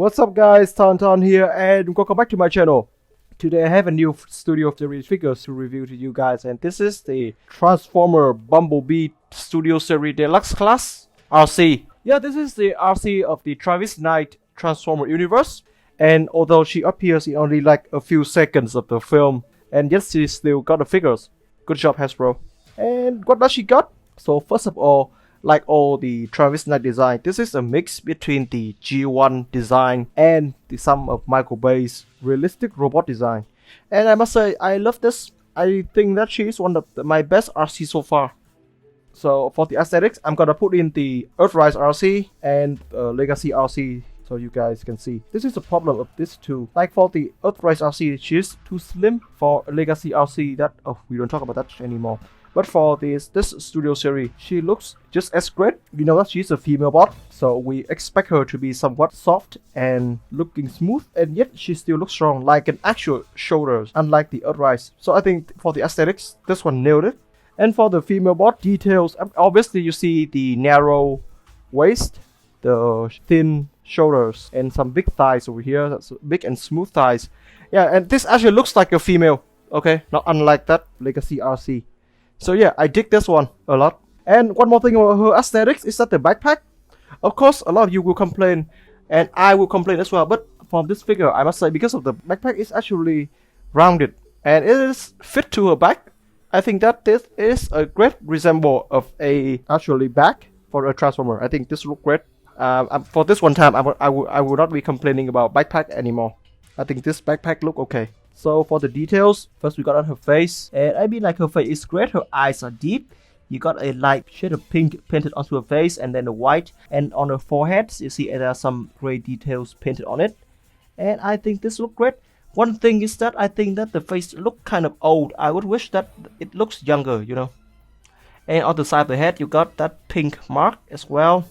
What's up guys, TonTon here and welcome back to my channel. Today I have a new Studio of the figures to review to you guys, and this is the Transformer Bumblebee Studio Series Deluxe class Arcee. Yeah, this is the Arcee of the Travis Knight Transformer universe, and although she appears in only like a few seconds of the film, and yet she still got the figures. Good job Hasbro. And what does she got? So first of all, like all the Travis Knight design, this is a mix between the G1 design and some of Michael Bay's realistic robot design. And I must say, I love this. I think that she is one of my best Arcee so far. So for the aesthetics, I'm gonna put in the Earthrise Arcee and Legacy Arcee so you guys can see. This is the problem of this two. Like for the Earthrise Arcee, she's too slim. For Legacy Arcee, we don't talk about that anymore. But for this studio series, she looks just as great. You know that she's a female bot, so we expect her to be somewhat soft and looking smooth, and yet she still looks strong like an actual shoulders, unlike the Earthrise. So I think for the aesthetics, this one nailed it. And for the female bot details, obviously you see the narrow waist, the thin shoulders, and some big thighs over here. That's big and smooth thighs. Yeah, and this actually looks like a female. Okay, not unlike that Legacy Arcee. So yeah, I dig this one a lot. And one more thing about her aesthetics is that the backpack. Of course, a lot of you will complain, and I will complain as well. But from this figure, I must say, because of the backpack is actually rounded and it is fit to her back, I think that this is a great resemble of a actually back for a Transformer. I think this looks great. For this one time, I will not be complaining about backpack anymore. I think this backpack look okay. So for the details, first we got on her face, and I mean like her face is great. Her eyes are deep. You got a light shade of pink painted onto her face, and then the white, and on her forehead you see there are some gray details painted on it. And I think this look great. One thing is that I think that the face look kind of old. I would wish that it looks younger, you know. And on the side of the head you got that pink mark as well.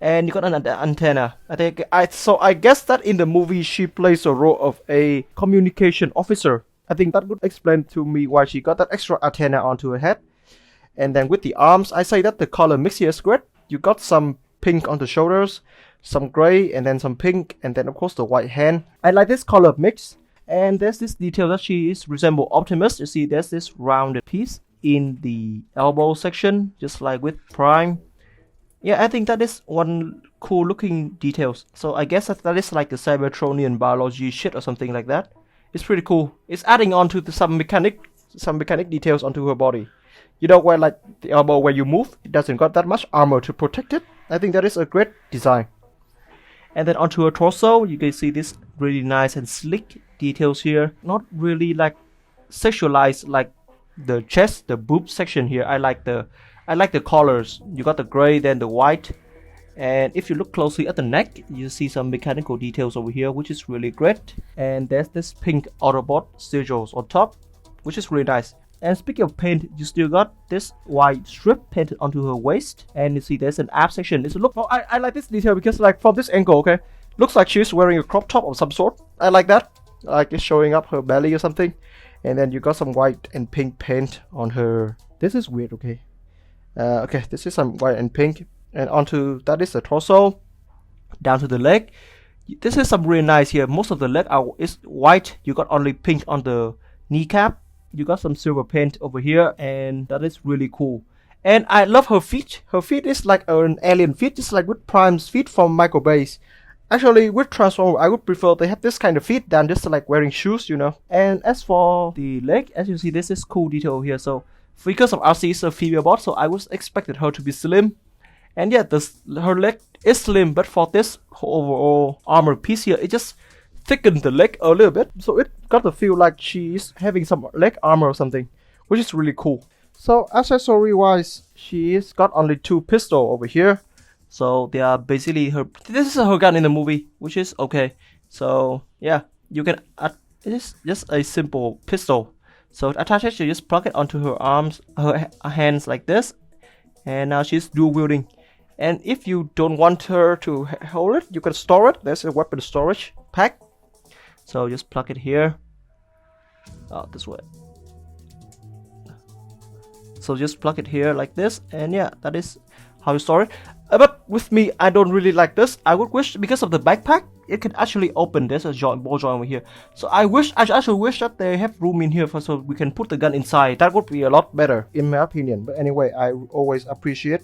And you got an antenna. I guess that in the movie she plays a role of a communication officer. I think that would explain to me why she got that extra antenna onto her head. And then with the arms, I say that the color mix here is great. You got some pink on the shoulders, some gray, and then some pink, and then of course the white hand. I like this color mix. And there's this detail that she is resemble Optimus. You see there's this rounded piece in the elbow section, just like with Prime. Yeah, I think that is one cool looking details. So I guess that is like a Cybertronian biology shit or something like that. It's pretty cool. It's adding on to some mechanic details onto her body. You know, where like the elbow where you move, it doesn't got that much armor to protect it. I think that is a great design. And then onto her torso, you can see this really nice and slick details here. Not really like sexualized like the chest, the boob section here. I like the colors. You got the gray, then the white, and if you look closely at the neck, you see some mechanical details over here, which is really great. And there's this pink Autobot sigils on top, which is really nice. And speaking of paint, you still got this white strip painted onto her waist, and you see there's an ab section. I like this detail because like from this angle, okay, looks like she's wearing a crop top of some sort. I like that, like it's showing up her belly or something. And then you got some white and pink paint on her. This is weird, okay. Okay, this is some white and pink, and onto that is the torso, down to the leg. This is some really nice here. Most of the leg is white. You got only pink on the kneecap. You got some silver paint over here, and that is really cool. And I love her feet. Her feet is like an alien feet, just like with Prime's feet from Michael Bay's. Actually, with Transformers, I would prefer they have this kind of feet than just like wearing shoes, you know. And as for the leg, as you see, this is cool detail here. So because of Arcee is a female bot, so I was expected her to be slim. And yeah, her leg is slim, but for this overall armor piece here, it just thickened the leg a little bit. So it got the feel like she's having some leg armor or something, which is really cool. So accessory wise, she's got only two pistols over here. So they are basically this is her gun in the movie, which is okay. So yeah, you can add, it is just a simple pistol. So to attach it, you just plug it onto her arms, her hands like this, and now she's dual wielding. And if you don't want her to hold it, you can store it. There's a weapon storage pack. So just plug it here. This way. So just plug it here like this, and yeah, that is how you store it. But with me, I don't really like this. I would wish, because of the backpack, it can actually open. There's a ball joint over here. So I actually wish that they have room in here so we can put the gun inside. That would be a lot better, in my opinion. But anyway, I always appreciate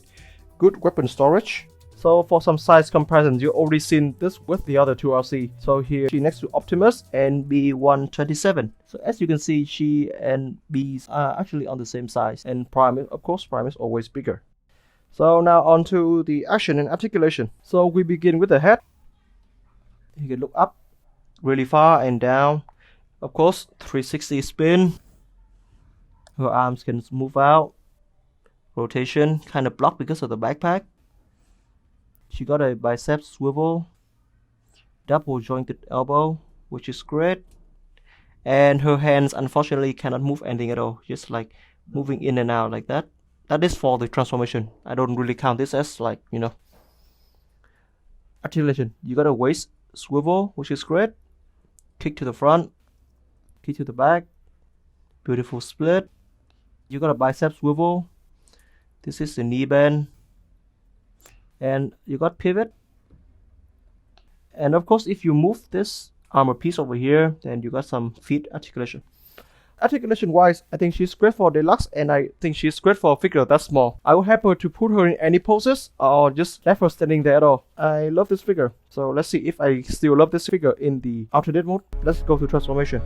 good weapon storage. So for some size comparison, you already seen this with the other two Arcee. So here she next to Optimus and B127. So as you can see, she and B's are actually on the same size. And Prime, of course, Prime is always bigger. So now on to the action and articulation. So we begin with the head. You can look up really far and down. Of course, 360 spin. Her arms can move out. Rotation kind of blocked because of the backpack. She got a bicep swivel. Double jointed elbow, which is great. And her hands unfortunately cannot move anything at all. Just like moving in and out like that. That is for the transformation. I don't really count this as like, you know. Articulation. You got a waist swivel, which is great. Kick to the front. Kick to the back. Beautiful split. You got a bicep swivel. This is the knee bend. And you got pivot. And of course, if you move this armor piece over here, then you got some feet articulation. Articulation wise, I think she's great for Deluxe, and I think she's great for a figure that's small. I would happy to put her in any poses or just left her standing there at all. I love this figure. So let's see if I still love this figure in the alternate mode. Let's go to transformation.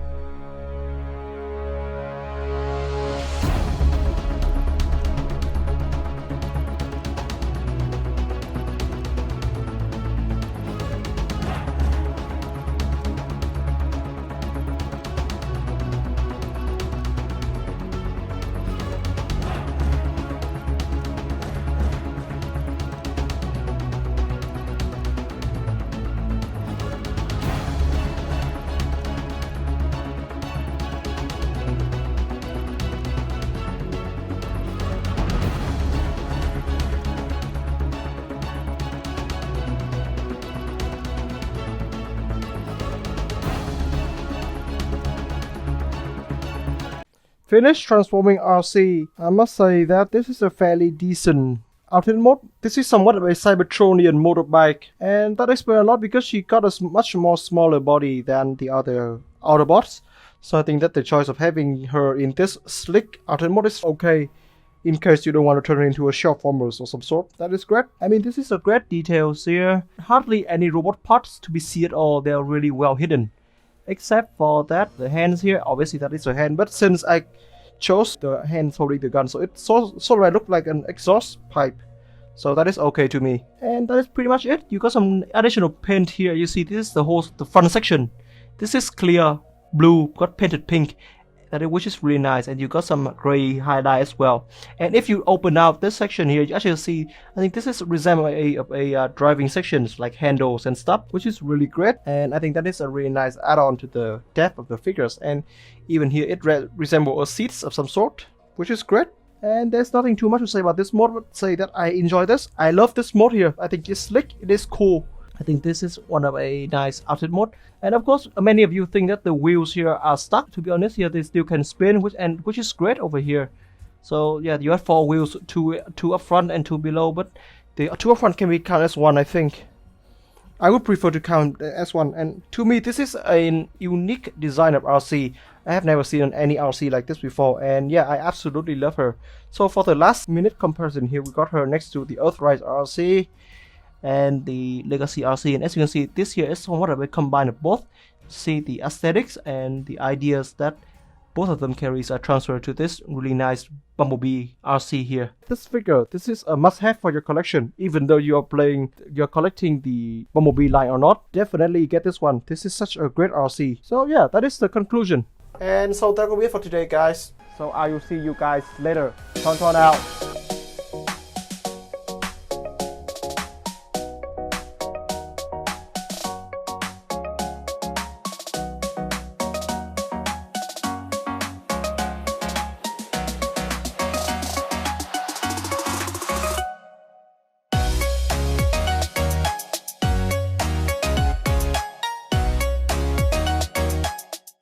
Finished transforming Arcee. I must say that this is a fairly decent alternate mode. This is somewhat of a Cybertronian motorbike, and that explains a lot because she got a much more smaller body than the other Autobots. So I think that the choice of having her in this slick alternate mode is okay, in case you don't want to turn her into a shop formers or some sort. That is great. I mean, this is a great details here. Hardly any robot parts to be seen at all. They are really well hidden. Except for that, the hands here, obviously that is a hand, but since I chose the hands holding the gun, so it sort of look like an exhaust pipe. So that is okay to me. And that is pretty much it. You got some additional paint here. You see, this is the front section. This is clear blue, got painted pink, which is really nice, and you got some gray highlight as well. And if you open out this section here, you actually see, I think this is resemble a driving sections like handles and stuff, which is really great. And I think that is a really nice add-on to the depth of the figures. And even here it resembles a seats of some sort, which is great. And there's nothing too much to say about this mode, but say that I enjoy this. I love this mode here. I think it's slick, it is cool. I think this is one of a nice alternate mode. And of course, many of you think that the wheels here are stuck. To be honest, here they still can spin, which is great over here. So yeah, you have 4 wheels, two up front and 2 below, but the 2 up front can be counted as 1, I think. I would prefer to count as 1. And to me, this is a unique design of Arcee. I have never seen any Arcee like this before, and yeah, I absolutely love her. So for the last minute comparison here, we got her next to the Earthrise Arcee and the Legacy Arcee, and as you can see, this here is somewhat of a combine of both. See the aesthetics and the ideas that both of them carries are transferred to this really nice Bumblebee Arcee here. This figure, this is a must-have for your collection, even though you're collecting the Bumblebee line or not. Definitely get this one. This is such a great Arcee. So yeah, that is the conclusion. And so that will be it for today, guys. So I will see you guys later. TonTon out.